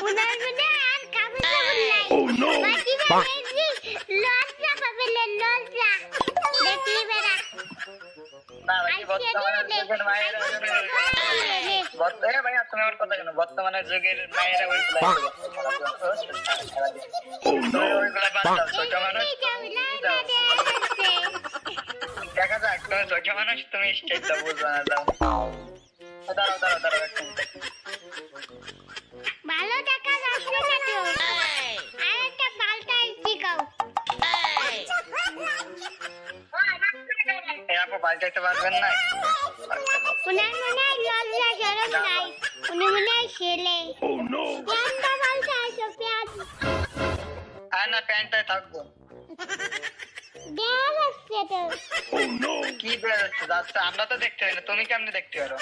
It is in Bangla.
উনার মনে আর কাগজ বললাই বাকি বেশি লজ্জা পাবে লজ্জা দেখলি বেড়া না ভাই বর্তমানের যুগের মায়েরা ভাই তুমি আমার কথা কেন বর্তমানের যুগের মায়েরা ওইগুলা ওইগুলা বাদ দাও ছোট মানুষ দেখা যাক তুমি ছোট মানুষ তুমি স্টেটটা বুঝবা না দাও দাঁড়াও ভালো দেখা যাচ্ছে না তো আরেকটা পাল্টাই শিখাও আপু পাল্টাইতে পারবেন না উনার মনে হয় লজ্জা শরম নাই উনি মনে হয় ছেলে প্যান্টটা পাল্টা আসো প্যান্ট আর না প্যান্টটাই থাকবো দেয়া যাচ্ছে তো কি বেরোচ্ছে যাচ্ছে আমরা তো দেখতে পাই না তুমি কেমনে দেখতে পারো